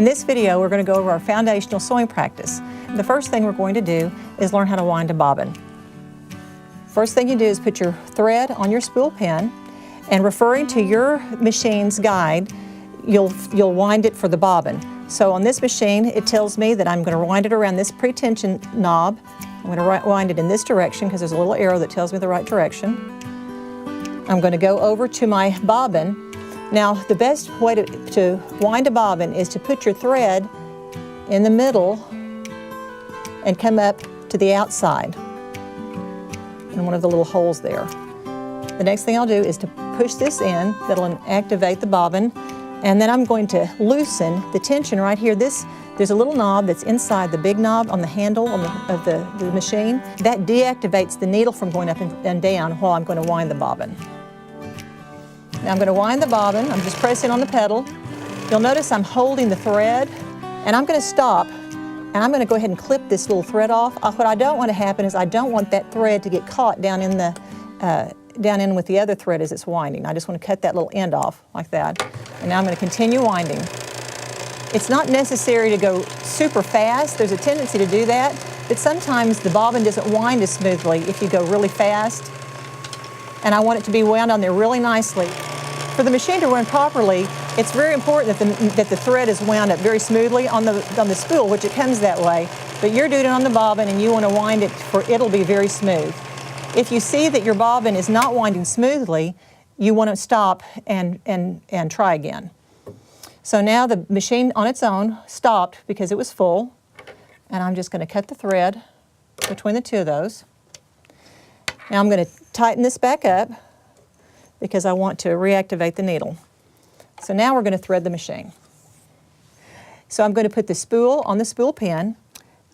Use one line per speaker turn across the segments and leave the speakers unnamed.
In this video, we're going to go over our foundational sewing practice. The first thing we're going to do is learn how to wind a bobbin. First thing you do is put your thread on your spool pin, and referring to your machine's guide, you'll wind it for the bobbin. So on this machine, it tells me that I'm going to wind it around this pre-tension knob. I'm going to wind it in this direction because there's a little arrow that tells me the right direction. I'm going to go over to my bobbin. Now, the best way to wind a bobbin is to put your thread in the middle and come up to the outside in one of the little holes there. The next thing I'll do is to push this in. That'll activate the bobbin. And then I'm going to loosen the tension right here. There's a little knob that's inside the big knob on the handle of the machine. That deactivates the needle from going up and down while I'm going to wind the bobbin. Now I'm going to wind the bobbin. I'm just pressing on the pedal. You'll notice I'm holding the thread, and I'm going to stop, and I'm going to go ahead and clip this little thread off. What I don't want to happen is I don't want that thread to get caught down in with the other thread as it's winding. I just want to cut that little end off like that. And now I'm going to continue winding. It's not necessary to go super fast. There's a tendency to do that, but sometimes the bobbin doesn't wind as smoothly if you go really fast. And I want it to be wound on there really nicely. For the machine to run properly, it's very important that the thread is wound up very smoothly on the spool, which it comes that way. But you're doing it on the bobbin, and you want to wind it it'll be very smooth. If you see that your bobbin is not winding smoothly, you want to stop and try again. So now the machine on its own stopped because it was full, and I'm just going to cut the thread between the two of those. Now I'm going to tighten this back up because I want to reactivate the needle. So now we're going to thread the machine. So I'm going to put the spool on the spool pin, and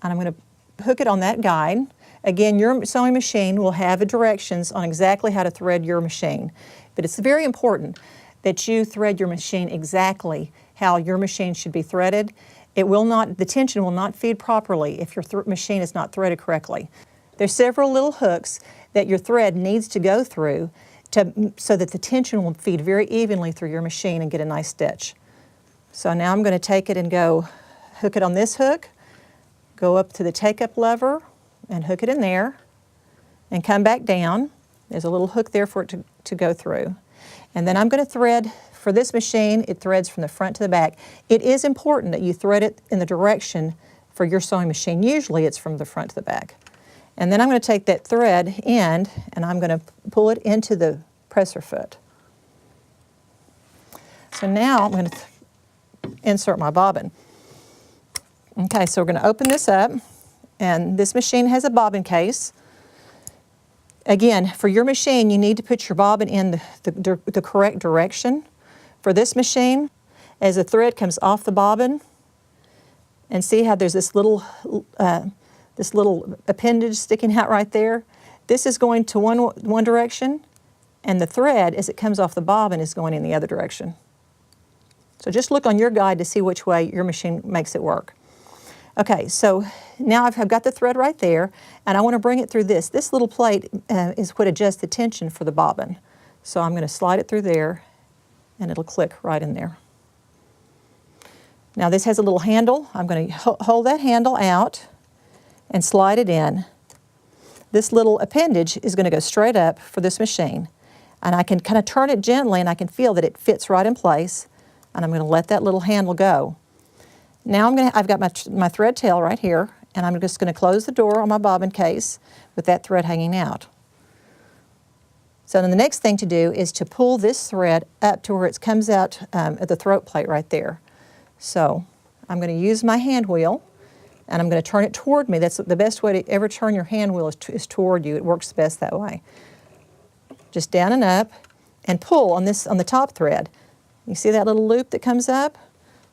I'm going to hook it on that guide. Again, your sewing machine will have directions on exactly how to thread your machine. But it's very important that you thread your machine exactly how your machine should be threaded. The tension will not feed properly if your machine is not threaded correctly. There's several little hooks that your thread needs to go through so that the tension will feed very evenly through your machine and get a nice stitch. So now I'm going to take it and go hook it on this hook, go up to the take-up lever and hook it in there, and come back down. There's a little hook there for it to go through. And then I'm going to thread, for this machine, it threads from the front to the back. It is important that you thread it in the direction for your sewing machine. Usually it's from the front to the back. And then I'm going to take that thread end, and I'm going to pull it into the presser foot. So now I'm going to insert my bobbin. Okay, so we're going to open this up, and this machine has a bobbin case. Again, for your machine, you need to put your bobbin in the correct direction. For this machine, as the thread comes off the bobbin, and see how there's this little appendage sticking out right there. This is going to one direction, and the thread, as it comes off the bobbin, is going in the other direction. So just look on your guide to see which way your machine makes it work. Okay, so now I've got the thread right there, and I want to bring it through this. This little plate is what adjusts the tension for the bobbin. So I'm going to slide it through there, and it'll click right in there. Now this has a little handle. I'm going to hold that handle out and slide it in. This little appendage is going to go straight up for this machine. And I can kind of turn it gently, and I can feel that it fits right in place. And I'm going to let that little handle go. Now I've got my thread tail right here, and I'm just going to close the door on my bobbin case with that thread hanging out. So then the next thing to do is to pull this thread up to where it comes out at the throat plate right there. So I'm going to use my hand wheel, and I'm going to turn it toward me. That's the best way to ever turn your hand wheel is toward you. It works best that way. Just down and up, and pull on the top thread. You see that little loop that comes up?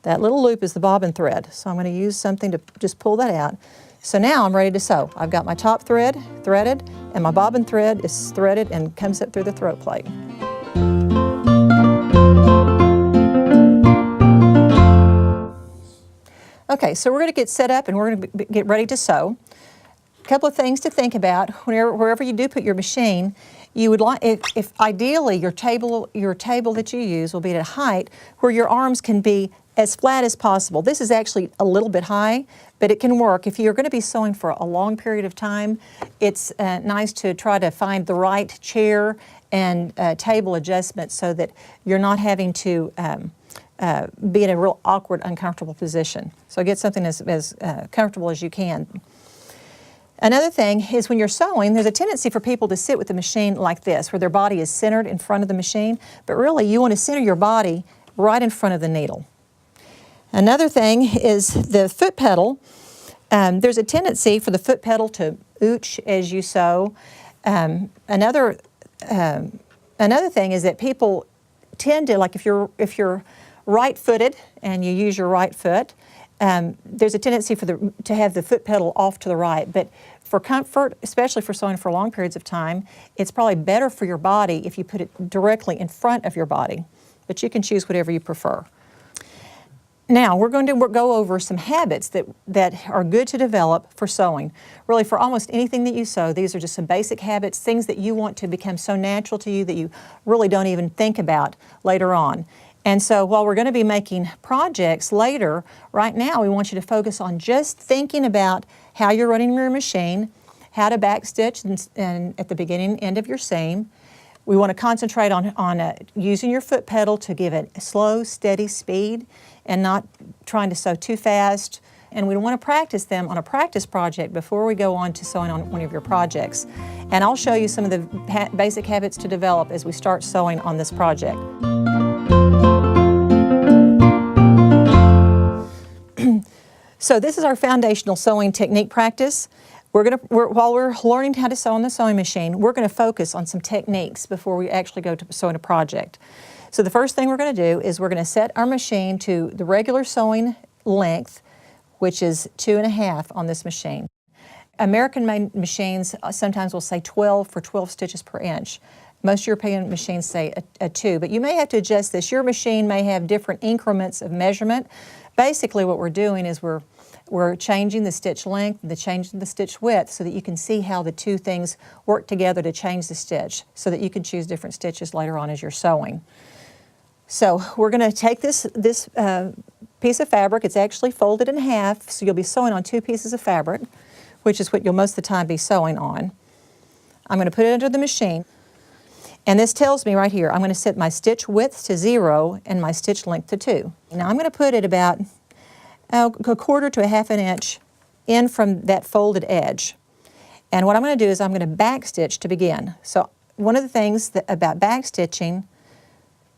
That little loop is the bobbin thread. So I'm going to use something to just pull that out. So now I'm ready to sew. I've got my top thread threaded, and my bobbin thread is threaded and comes up through the throat plate. Okay, so we're going to get set up, and we're going to get ready to sew. A couple of things to think about wherever you do put your machine. You would like, if ideally your table that you use will be at a height where your arms can be as flat as possible. This is actually a little bit high, but it can work. If you're going to be sewing for a long period of time, it's nice to try to find the right chair and table adjustment so that you're not having to be in a real awkward, uncomfortable position. So get something as comfortable as you can. Another thing is when you're sewing, there's a tendency for people to sit with the machine like this, where their body is centered in front of the machine, but really you want to center your body right in front of the needle. Another thing is the foot pedal. There's a tendency for the foot pedal to ooch as you sew. Another thing is that people tend to, like if you're right-footed and you use your right foot, there's a tendency to have the foot pedal off to the right. But for comfort, especially for sewing for long periods of time, it's probably better for your body if you put it directly in front of your body. But you can choose whatever you prefer. Now, we're going to go over some habits that are good to develop for sewing. Really, for almost anything that you sew, these are just some basic habits, things that you want to become so natural to you that you really don't even think about later on. And so while we're going to be making projects later, right now we want you to focus on just thinking about how you're running your machine, how to backstitch and at the beginning and end of your seam. We want to concentrate on using your foot pedal to give it a slow, steady speed and not trying to sew too fast. And we want to practice them on a practice project before we go on to sewing on one of your projects. And I'll show you some of the basic habits to develop as we start sewing on this project. So this is our foundational sewing technique practice. While we're learning how to sew on the sewing machine, we're going to focus on some techniques before we actually go to sewing a project. So the first thing we're going to do is we're going to set our machine to the regular sewing length, which is 2.5 on this machine. American-made machines sometimes will say 12 for 12 stitches per inch. Most European machines say a 2, but you may have to adjust this. Your machine may have different increments of measurement. Basically what we're doing is we're changing the stitch length and changing the stitch width so that you can see how the two things work together to change the stitch so that you can choose different stitches later on as you're sewing. So we're going to take this piece of fabric. It's actually folded in half, so you'll be sewing on 2 pieces of fabric, which is what you'll most of the time be sewing on. I'm going to put it under the machine. And this tells me right here, I'm going to set my stitch width to 0 and my stitch length to 2. Now I'm going to put it about a 1/4 to 1/2 inch in from that folded edge. And what I'm going to do is I'm going to backstitch to begin. So one of the things about backstitching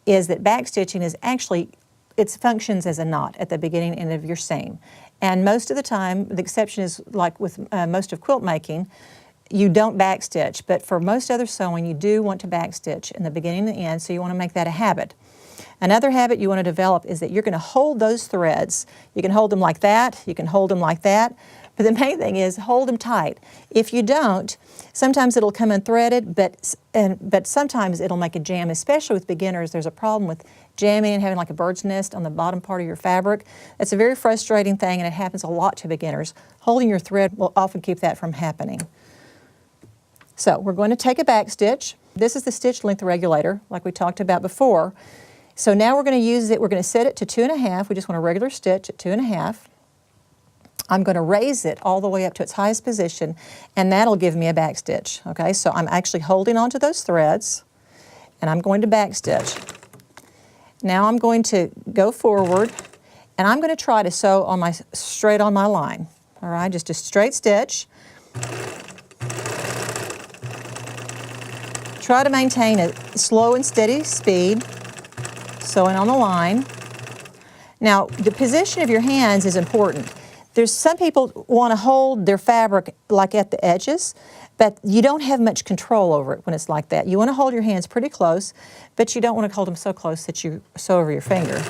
is that backstitching is actually, it functions as a knot at the beginning and end of your seam. And most of the time, the exception is like with most of quilt making, you don't backstitch, but for most other sewing, you do want to backstitch in the beginning and the end, so you want to make that a habit. Another habit you want to develop is that you're going to hold those threads. You can hold them like that, you can hold them like that, but the main thing is hold them tight. If you don't, sometimes it'll come unthreaded, but sometimes it'll make a jam, especially with beginners. There's a problem with jamming and having like a bird's nest on the bottom part of your fabric. It's a very frustrating thing, and it happens a lot to beginners. Holding your thread will often keep that from happening. So we're going to take a back stitch. This is the stitch length regulator, like we talked about before. So now we're going to use it, we're going to set it to 2.5. We just want a regular stitch at 2.5. I'm going to raise it all the way up to its highest position, and that'll give me a back stitch. Okay, so I'm actually holding onto those threads, and I'm going to back stitch. Now I'm going to go forward, and I'm going to try to sew on straight on my line. All right, just a straight stitch. Try to maintain a slow and steady speed, sewing on the line. Now, the position of your hands is important. There's some people want to hold their fabric like at the edges, but you don't have much control over it when it's like that. You want to hold your hands pretty close, but you don't want to hold them so close that you sew over your finger.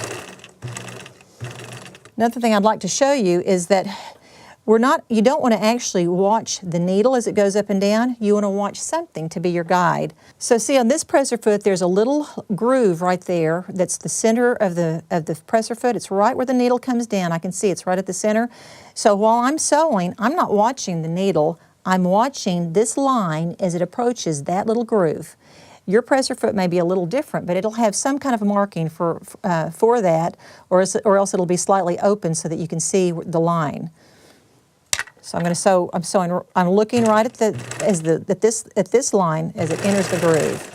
Another thing I'd like to show you is that you don't want to actually watch the needle as it goes up and down. You want to watch something to be your guide. So see, on this presser foot, there's a little groove right there that's the center of the presser foot. It's right where the needle comes down. I can see it's right at the center. So while I'm sewing, I'm not watching the needle. I'm watching this line as it approaches that little groove. Your presser foot may be a little different, but it'll have some kind of marking for that, or else it'll be slightly open so that you can see the line. So I'm going to sew. I'm looking right at this line as it enters the groove.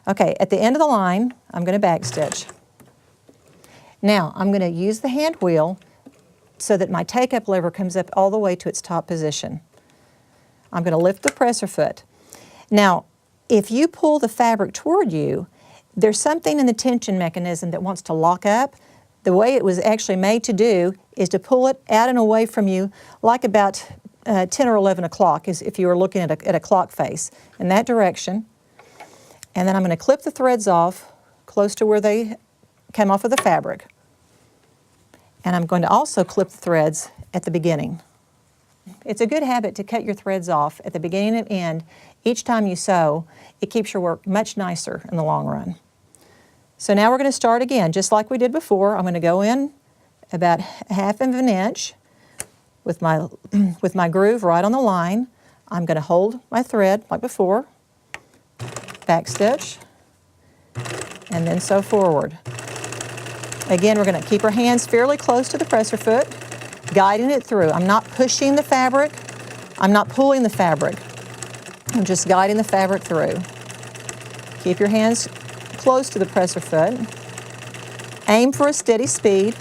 Okay, at the end of the line, I'm going to backstitch. Now I'm going to use the hand wheel so that my take-up lever comes up all the way to its top position. I'm going to lift the presser foot. Now, if you pull the fabric toward you, there's something in the tension mechanism that wants to lock up. The way it was actually made to do is to pull it out and away from you, like about 10 or 11 o'clock, is if you were looking at a clock face, in that direction. And then I'm going to clip the threads off close to where they came off of the fabric. And I'm going to also clip the threads at the beginning. It's a good habit to cut your threads off at the beginning and end. Each time you sew, it keeps your work much nicer in the long run. So now we're going to start again, just like we did before. I'm going to go in about 1/2 of an inch with my groove right on the line. I'm going to hold my thread like before, backstitch, and then sew forward. Again, we're going to keep our hands fairly close to the presser foot, guiding it through. I'm not pushing the fabric. I'm not pulling the fabric. I'm just guiding the fabric through. Keep your hands close to the presser foot. Aim for a steady speed.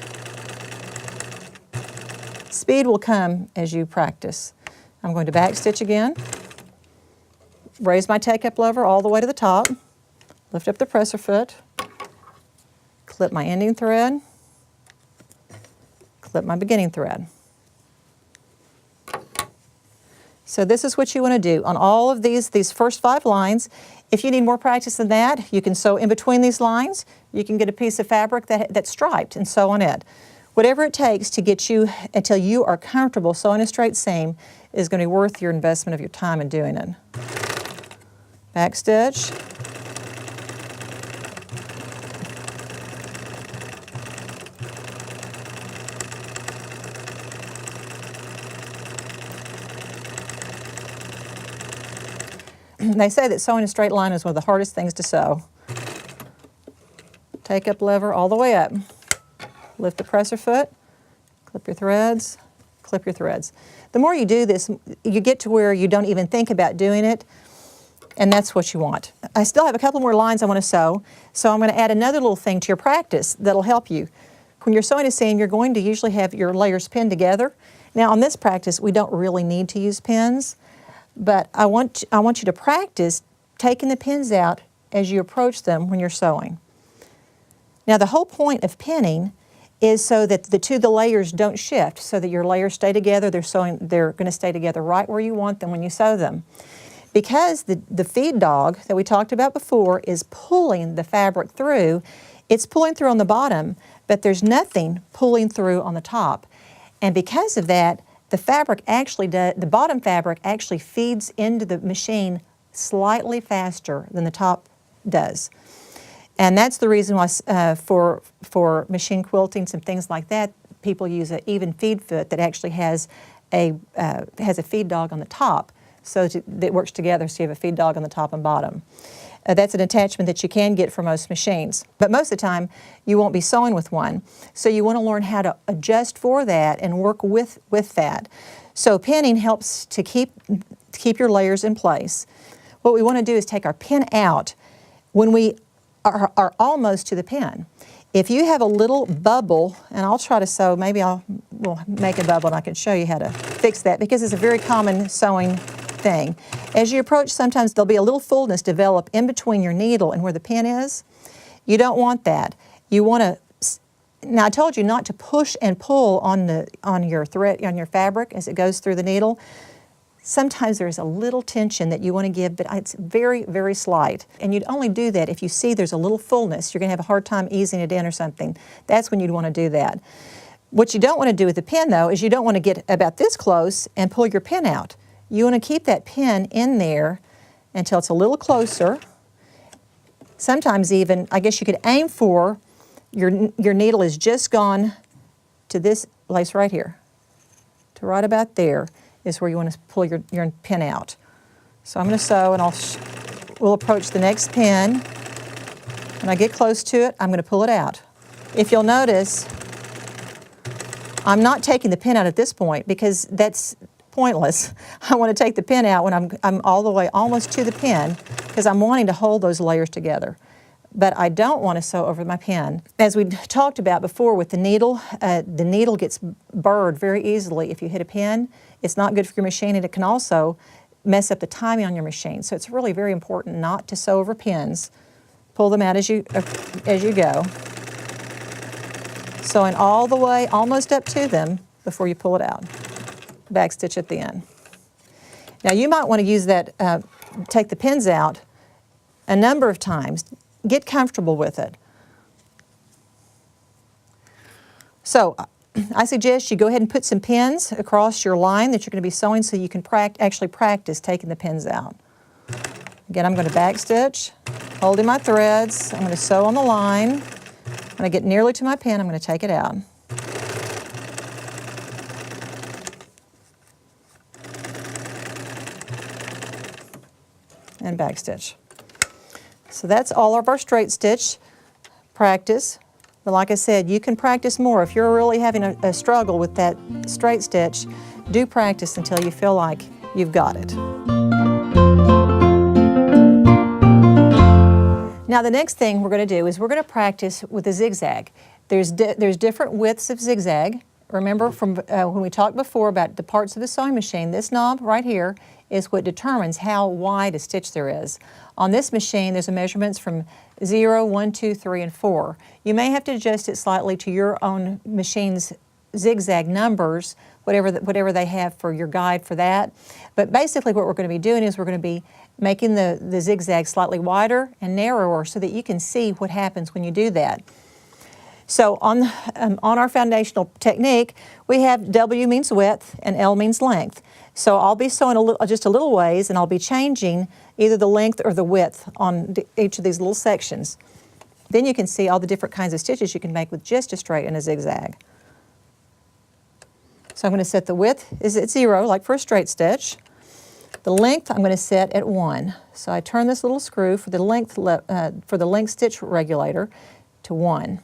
Speed will come as you practice. I'm going to backstitch again. Raise my take-up lever all the way to the top. Lift up the presser foot. Clip my ending thread, clip my beginning thread. So this is what you want to do on all of these first 5 lines. If you need more practice than that, you can sew in between these lines. You can get a piece of fabric that's striped and sew on it. Whatever it takes to get you until you are comfortable sewing a straight seam is going to be worth your investment of your time in doing it. Backstitch. They say that sewing a straight line is one of the hardest things to sew. Take up lever all the way up. Lift the presser foot, clip your threads, clip your threads. The more you do this, you get to where you don't even think about doing it, and that's what you want. I still have a couple more lines I want to sew, so I'm going to add another little thing to your practice that'll help you. When you're sewing a seam, you're going to usually have your layers pinned together. Now on this practice, we don't really need to use pins, but I want you to practice taking the pins out as you approach them when you're sewing. Now the whole point of pinning is so that the layers don't shift, so that your layers stay together. They're going to stay together right where you want them when you sew them. Because the feed dog that we talked about before is pulling the fabric through, it's pulling through on the bottom, but there's nothing pulling through on the top. And because of that, the bottom fabric actually feeds into the machine slightly faster than the top does. And that's the reason why for machine quilting and things like that, people use an even feed foot that actually has a feed dog on the top, so that it works together, so you have a feed dog on the top and bottom. That's an attachment that you can get for most machines, but most of the time you won't be sewing with one. So you want to learn how to adjust for that and work with that. So pinning helps to keep your layers in place. What we want to do is take our pin out when we are almost to the pin. If you have a little bubble, and I'll try to sew, maybe we'll make a bubble and I can show you how to fix that, because it's a very common sewing thing. As you approach, sometimes there'll be a little fullness develop in between your needle and where the pin is. You don't want that. You want to, now I told you not to push and pull on your thread, on your fabric as it goes through the needle. Sometimes there's a little tension that you want to give, but it's very, very slight. And you'd only do that if you see there's a little fullness. You're going to have a hard time easing it in or something. That's when you'd want to do that. What you don't want to do with the pin, though, is you don't want to get about this close and pull your pin out. You want to keep that pin in there until it's a little closer. Sometimes even, I guess you could aim for your needle is just gone to this place right here. To right about there is where you want to pull your pin out. So I'm going to sew, and we'll approach the next pin. When I get close to it, I'm going to pull it out. If you'll notice, I'm not taking the pin out at this point because that's pointless. I want to take the pin out when I'm all the way almost to the pin because I'm wanting to hold those layers together. But I don't want to sew over my pin. As we talked about before with the needle gets burred very easily if you hit a pin. It's not good for your machine, and it can also mess up the timing on your machine. So it's really very important not to sew over pins. Pull them out as you go. Sewing all the way almost up to them before you pull it out. Backstitch at the end. Now you might want to use that, take the pins out a number of times. Get comfortable with it. So I suggest you go ahead and put some pins across your line that you're going to be sewing so you can actually practice taking the pins out. Again, I'm going to backstitch, holding my threads. I'm going to sew on the line. When I get nearly to my pin, I'm going to take it out. And backstitch. So that's all of our straight stitch practice. But like I said, you can practice more. If you're really having a struggle with that straight stitch, do practice until you feel like you've got it. Now the next thing we're going to do is we're going to practice with a zigzag. There's different widths of zigzag. Remember from when we talked before about the parts of the sewing machine, this knob right here is what determines how wide a stitch there is. On this machine, there's measurements from 0, 1, 2, 3, and 4. You may have to adjust it slightly to your own machine's zigzag numbers, whatever they have for your guide for that. But basically what we're going to be doing is we're going to be making the zigzag slightly wider and narrower so that you can see what happens when you do that. So on our foundational technique, we have W means width and L means length. So I'll be sewing just a little ways, and I'll be changing either the length or the width on each of these little sections. Then you can see all the different kinds of stitches you can make with just a straight and a zigzag. So I'm going to set the width is at 0, like for a straight stitch. The length I'm going to set at 1. So I turn this little screw for the length stitch regulator to 1.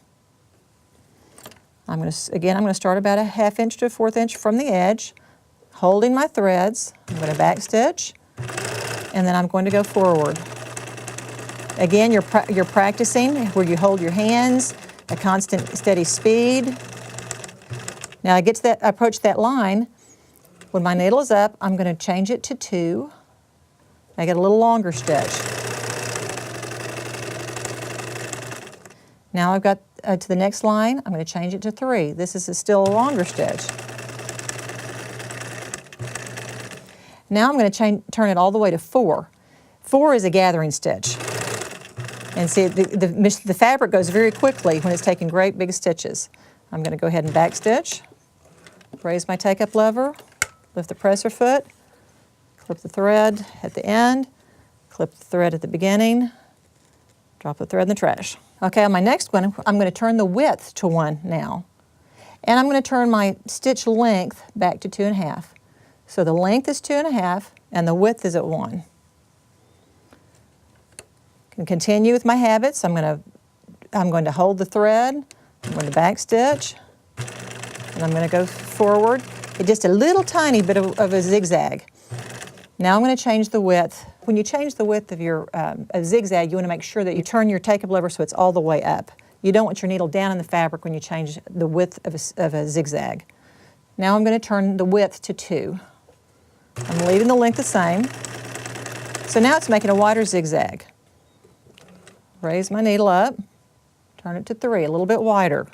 I'm going to start about a 1/2 inch to a 1/4 inch from the edge, holding my threads. I'm going to backstitch, and then I'm going to go forward. Again, you're practicing where you hold your hands, a constant steady speed. Now I approach that line. When my needle is up, I'm going to change it to 2. I get a little longer stitch. Now I've got to the next line, I'm going to change it to 3. This is still a longer stitch. Now I'm going to turn it all the way to 4. 4 is a gathering stitch. And see, the fabric goes very quickly when it's taking great big stitches. I'm going to go ahead and backstitch, raise my take-up lever, lift the presser foot, clip the thread at the end, clip the thread at the beginning, drop the thread in the trash. Okay, on my next one, I'm going to turn the width to 1 now. And I'm going to turn my stitch length back to 2.5. So the length is 2.5 and the width is at 1. Can continue with my habits. I'm going to hold the thread, I'm going to backstitch, and I'm going to go forward. Just a little tiny bit of a zigzag. Now I'm going to change the width. When you change the width of your zigzag, you want to make sure that you turn your take-up lever so it's all the way up. You don't want your needle down in the fabric when you change the width of a zigzag. Now I'm going to turn the width to 2. I'm leaving the length the same. So now it's making a wider zigzag. Raise my needle up, turn it to 3, a little bit wider.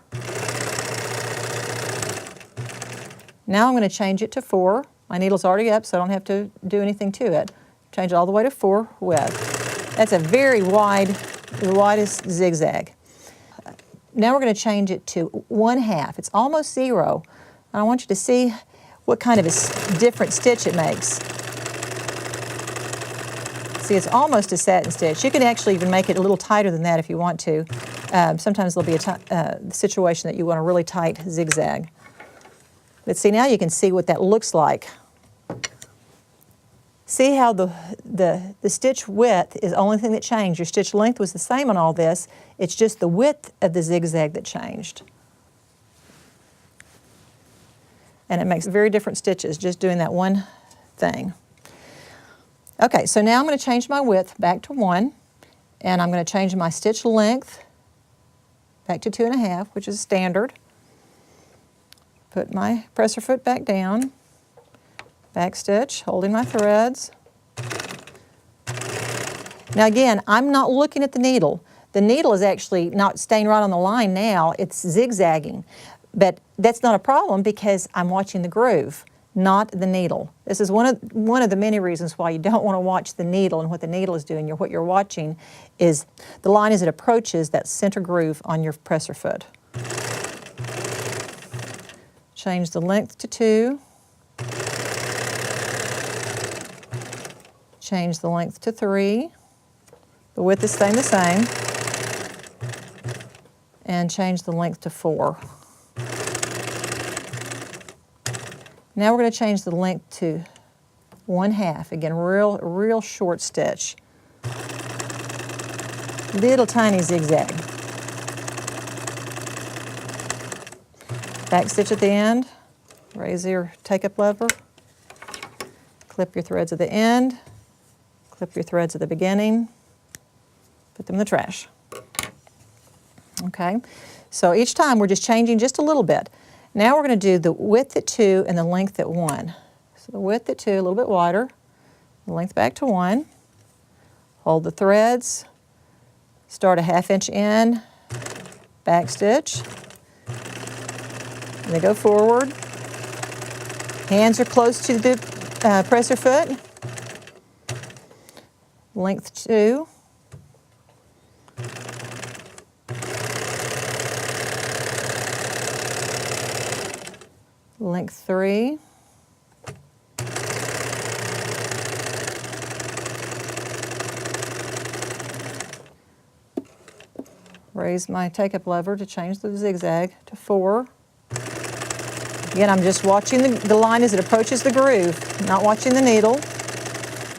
Now I'm going to change it to 4. My needle's already up, so I don't have to do anything to it. Change it all the way to 4 width. That's a very wide, the widest zigzag. Now we're going to change it to 1/2. It's almost 0. I want you to see what kind of a different stitch it makes. See, it's almost a satin stitch. You can actually even make it a little tighter than that if you want to. Sometimes there'll be a situation that you want a really tight zigzag. But see, now you can see what that looks like. See how the stitch width is the only thing that changed. Your stitch length was the same on all this. It's just the width of the zigzag that changed. And it makes very different stitches just doing that one thing. Okay, so now I'm going to change my width back to 1, and I'm going to change my stitch length back to 2.5, which is standard. Put my presser foot back down, back stitch, holding my threads. Now again, I'm not looking at the needle. The needle is actually not staying right on the line now, it's zigzagging. But that's not a problem because I'm watching the groove, not the needle. This is one of the many reasons why you don't want to watch the needle and what the needle is doing. What you're watching is the line as it approaches that center groove on your presser foot. Change the length to 2. Change the length to 3. The width is staying the same. And change the length to 4. Now we're going to change the length to 1/2. Again, real short stitch. Little tiny zigzag. Back stitch at the end. Raise your take-up lever. Clip your threads at the end. Clip your threads at the beginning. Put them in the trash. Okay, so each time we're just changing just a little bit. Now we're going to do the width at 2 and the length at 1. So the width at 2, a little bit wider, the length back to 1. Hold the threads, start a 1/2 inch in, back stitch, and they go forward. Hands are close to the presser foot. Length 2. Length 3. Raise my take-up lever to change the zigzag to 4. Again, I'm just watching the line as it approaches the groove, not watching the needle.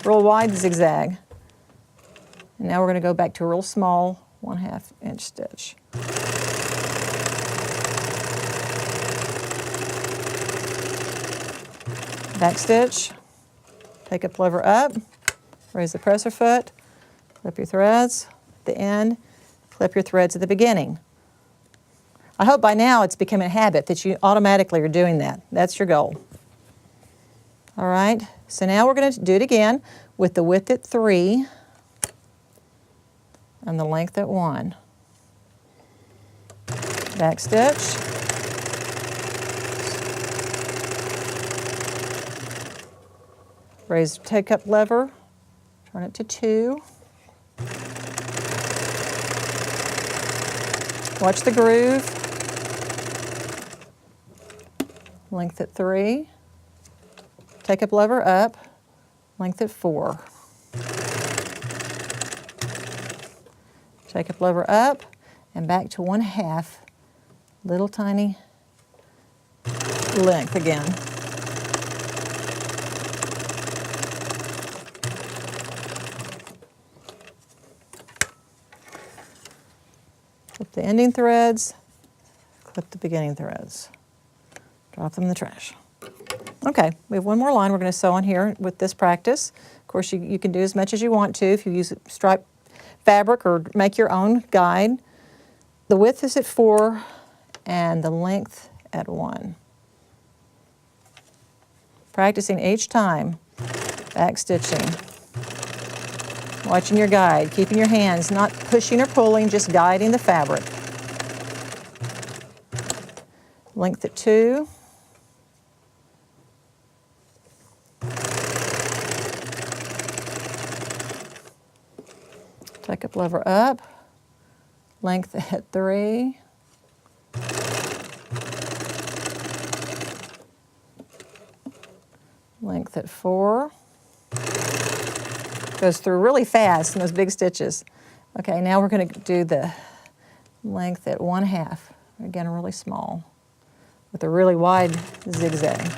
Real wide zigzag. And now we're going to go back to a real small 1/2 inch stitch. Back stitch, take-up lever up, raise the presser foot, clip your threads at the end, clip your threads at the beginning. I hope by now it's becoming a habit that you automatically are doing that. That's your goal. All right, so now we're going to do it again with the width at 3 and the length at 1. Back stitch. Raise the take-up lever, turn it to 2. Watch the groove. Length at 3. Take-up lever up, length at 4. Take-up lever up and back to 1/2, little tiny length again. Clip the ending threads, clip the beginning threads. Drop them in the trash. Okay, we have one more line we're going to sew on here with this practice. Of course, you can do as much as you want to if you use striped fabric or make your own guide. The width is at 4 and the length at 1. Practicing each time, back stitching. Watching your guide, keeping your hands, not pushing or pulling, just guiding the fabric. Length at 2. Take-up lever up, length at 3. Length at 4. Goes through really fast in those big stitches. Okay, now we're going to do the length at 1/2. Again, really small with a really wide zigzag.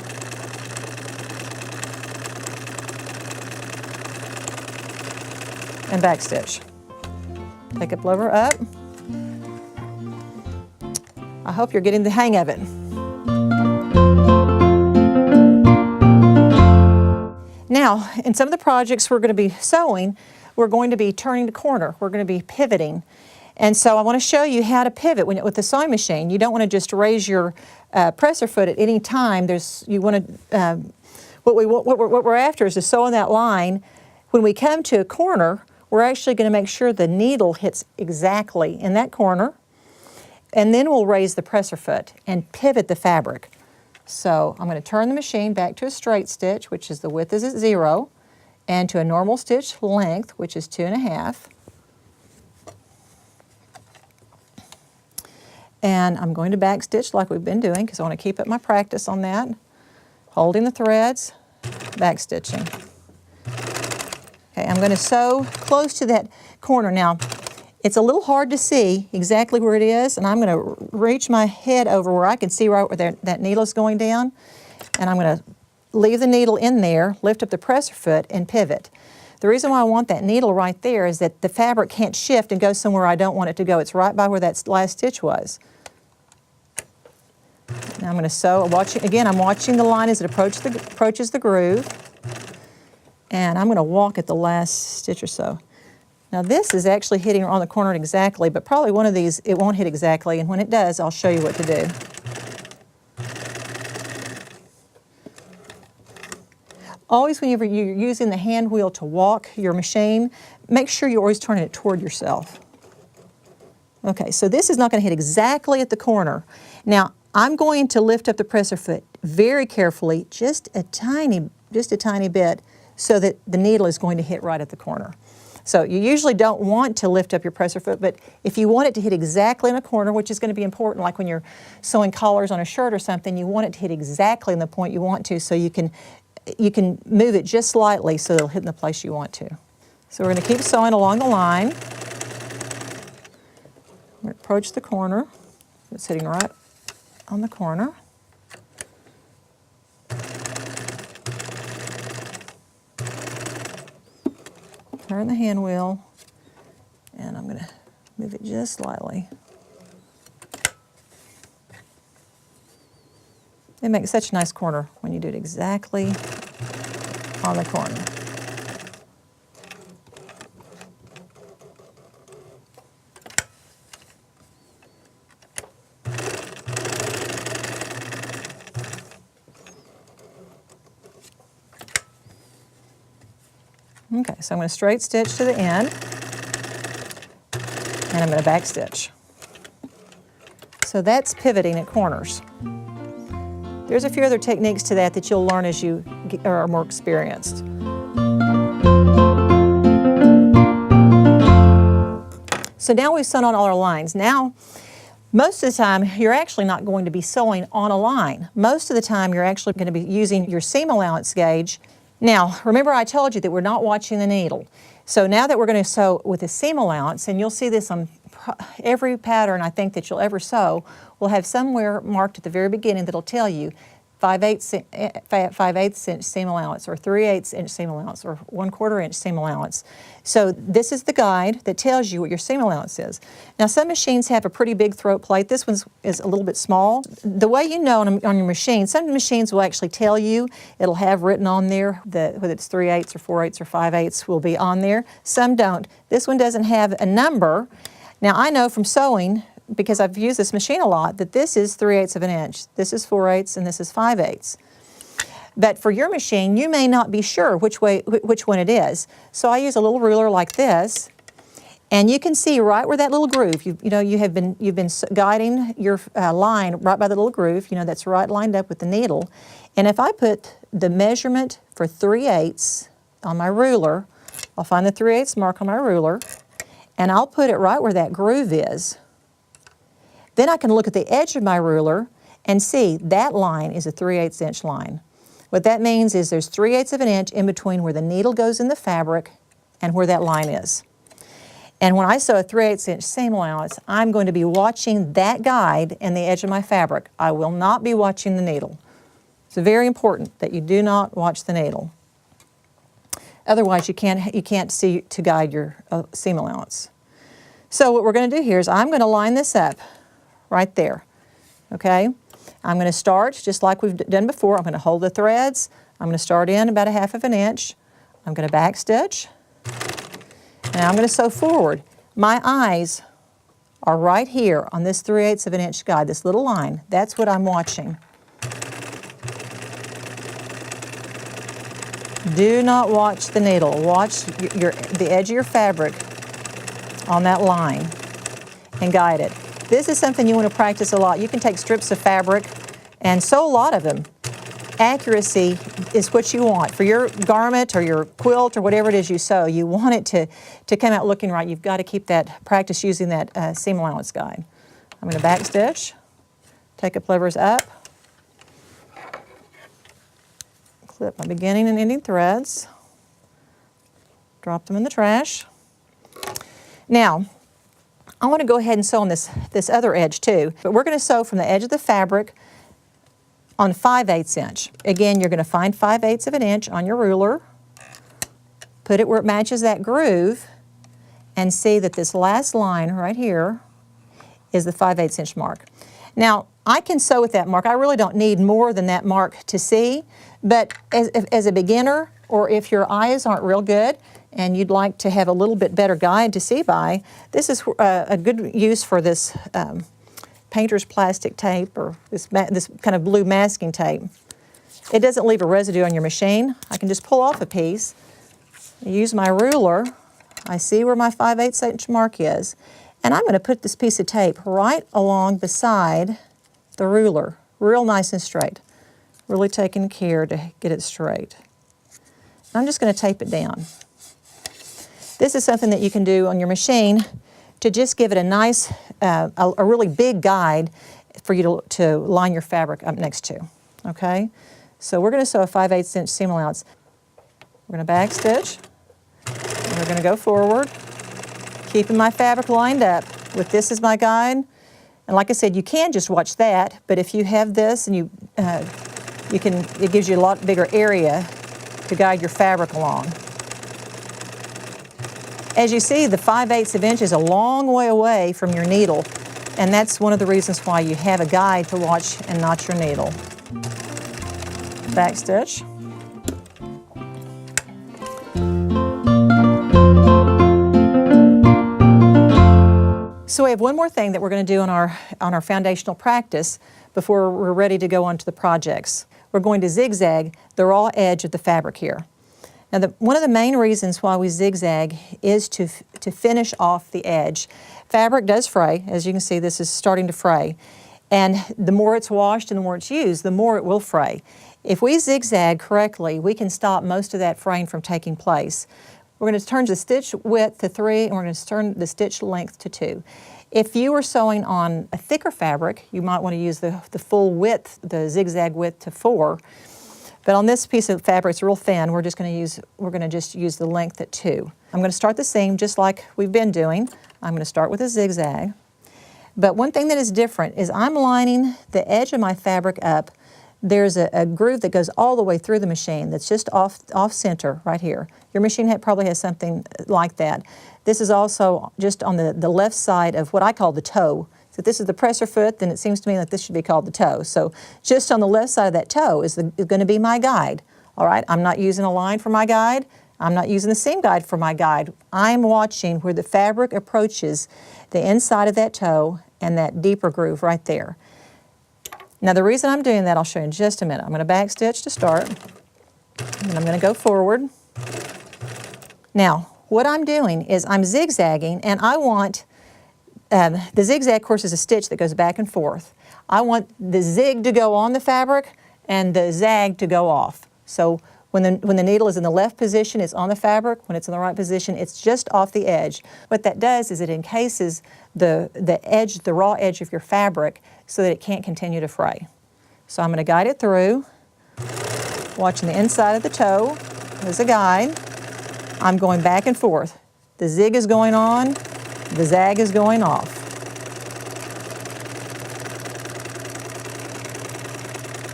and backstitch. Take a blower up. I hope you're getting the hang of it. Now, in some of the projects we're going to be sewing, we're going to be turning the corner. We're going to be pivoting. And so I want to show you how to pivot with the sewing machine. You don't want to just raise your presser foot at any time. You want to, what we're after is to sew in that line. When we come to a corner, we're actually going to make sure the needle hits exactly in that corner. And then we'll raise the presser foot and pivot the fabric. So I'm going to turn the machine back to a straight stitch, which is the width is at 0, and to a normal stitch length, which is 2.5. And I'm going to back stitch like we've been doing because I want to keep up my practice on that. Holding the threads, back stitching. Okay, I'm going to sew close to that corner. Now, it's a little hard to see exactly where it is, and I'm going to reach my head over where I can see right where that needle is going down, and I'm going to leave the needle in there, lift up the presser foot, and pivot. The reason why I want that needle right there is that the fabric can't shift and go somewhere I don't want it to go. It's right by where that last stitch was. Now I'm going to sew. I'm watching the line as it approaches the groove, and I'm going to walk at the last stitch or so. Now this is actually hitting on the corner exactly, but probably one of these it won't hit exactly, and when it does, I'll show you what to do. Always whenever you're using the hand wheel to walk your machine, make sure you're always turning it toward yourself. Okay, so this is not going to hit exactly at the corner. Now, I'm going to lift up the presser foot very carefully, just a tiny bit, so that the needle is going to hit right at the corner. So you usually don't want to lift up your presser foot, but if you want it to hit exactly in a corner, which is going to be important, like when you're sewing collars on a shirt or something, you want it to hit exactly in the point you want to, so you can move it just slightly so it'll hit in the place you want to. So we're going to keep sewing along the line. We're going to approach the corner. It's hitting right on the corner. Turn the hand wheel, and I'm going to move it just slightly. It makes such a nice corner when you do it exactly on the corner. Okay, so I'm going to straight stitch to the end, and I'm going to back stitch. So that's pivoting at corners. There's a few other techniques to that you'll learn as you are more experienced. So now we've sewn on all our lines. Now, most of the time, you're actually not going to be sewing on a line. Most of the time, you're actually going to be using your seam allowance gauge. Now, remember I told you that we're not watching the needle. So now that we're going to sew with a seam allowance, and you'll see this on every pattern I think that you'll ever sew, will have somewhere marked at the very beginning that'll tell you 5/8 inch seam allowance, or 3/8 inch seam allowance, or 1/4 inch seam allowance. So this is the guide that tells you what your seam allowance is. Now some machines have a pretty big throat plate. This one is a little bit small. The way you know on your machine, some machines will actually tell you, it'll have written on there, whether it's 3/8 or 4/8 or 5/8 will be on there. Some don't. This one doesn't have a number. Now I know from sewing, because I've used this machine a lot, that this is 3/8 of an inch, this is 4/8, and this is 5/8. But for your machine, you may not be sure which one it is. So I use a little ruler like this, and you can see right where that little groove. You've been guiding your line right by the little groove. That's right lined up with the needle. And if I put the measurement for 3/8 on my ruler, I'll find the 3/8 mark on my ruler, and I'll put it right where that groove is. Then I can look at the edge of my ruler and see that line is a 3/8 inch line. What that means is there's 3/8 of an inch in between where the needle goes in the fabric and where that line is. And when I sew a 3/8 inch seam allowance, I'm going to be watching that guide and the edge of my fabric. I will not be watching the needle. It's very important that you do not watch the needle. Otherwise, you can't see to guide your seam allowance. So what we're going to do here is I'm going to line this up right there, okay? I'm going to start just like we've done before. I'm going to hold the threads. I'm going to start in about 1/2 of an inch. I'm going to back stitch, and I'm going to sew forward. My eyes are right here on this 3/8 of an inch guide, this little line. That's what I'm watching. Do not watch the needle. Watch the edge of your fabric on that line and guide it. This is something you want to practice a lot. You can take strips of fabric and sew a lot of them. Accuracy is what you want. For your garment or your quilt or whatever it is you sew, you want it to come out looking right. You've got to keep that practice using that seam allowance guide. I'm going to back stitch, take up levers up, clip my beginning and ending threads, drop them in the trash. Now, I want to go ahead and sew on this other edge too, but we're going to sew from the edge of the fabric on 5/8 inch. Again, you're going to find 5/8 of an inch on your ruler, put it where it matches that groove, and see that this last line right here is the 5/8 inch mark. Now, I can sew with that mark. I really don't need more than that mark to see, but as a beginner, or if your eyes aren't real good and you'd like to have a little bit better guide to see by, this is a good use for this painter's plastic tape, or this kind of blue masking tape. It doesn't leave a residue on your machine. I can just pull off a piece, use my ruler. I see where my 5/8 inch mark is, and I'm going to put this piece of tape right along beside the ruler, real nice and straight. Really taking care to get it straight. I'm just going to tape it down. This is something that you can do on your machine to just give it a nice, a really big guide for you to line your fabric up next to, okay? So we're going to sew a 5/8 inch seam allowance. We're going to back stitch, and we're going to go forward, keeping my fabric lined up with this as my guide. And like I said, you can just watch that, but if you have this and it gives you a lot bigger area to guide your fabric along. As you see, the 5/8 of an inch is a long way away from your needle, and that's one of the reasons why you have a guide to watch and not your needle. Back stitch. So we have one more thing that we're going to do on our foundational practice before we're ready to go on to the projects. We're going to zigzag the raw edge of the fabric here. Now, one of the main reasons why we zigzag is to finish off the edge. Fabric does fray. As you can see, this is starting to fray. And the more it's washed and the more it's used, the more it will fray. If we zigzag correctly, we can stop most of that fraying from taking place. We're going to turn the stitch width to 3, and we're going to turn the stitch length to 2. If you were sewing on a thicker fabric, you might want to use the full width, the zigzag width to 4. But on this piece of fabric, it's real thin. We're going to just use the length at 2. I'm going to start the seam just like we've been doing. I'm going to start with a zigzag. But one thing that is different is I'm lining the edge of my fabric up. There's a groove that goes all the way through the machine that's just off center right here. Your machine probably has something like that. This is also just on the left side of what I call the toe. So if this is the presser foot, then it seems to me that this should be called the toe. So just on the left side of that toe is going to be my guide. All right, I'm not using a line for my guide. I'm not using the seam guide for my guide. I'm watching where the fabric approaches the inside of that toe and that deeper groove right there. Now the reason I'm doing that, I'll show you in just a minute. I'm going to back stitch to start, and I'm going to go forward. Now, what I'm doing is I'm zigzagging, and I want, the zigzag, of course, is a stitch that goes back and forth. I want the zig to go on the fabric and the zag to go off. So when the needle is in the left position, it's on the fabric. When it's in the right position, it's just off the edge. What that does is it encases the raw edge of your fabric so that it can't continue to fray. So I'm going to guide it through, watching the inside of the toe as a guide. I'm going back and forth. The zig is going on, the zag is going off.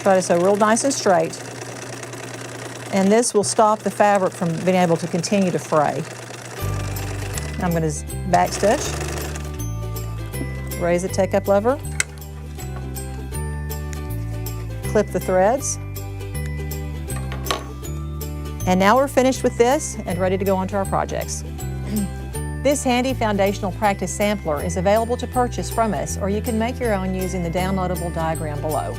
Try to sew real nice and straight. and this will stop the fabric from being able to continue to fray. I'm going to back stitch, raise the take-up lever, clip the threads, and now we're finished with this and ready to go on to our projects. This handy foundational practice sampler is available to purchase from us, or you can make your own using the downloadable diagram below.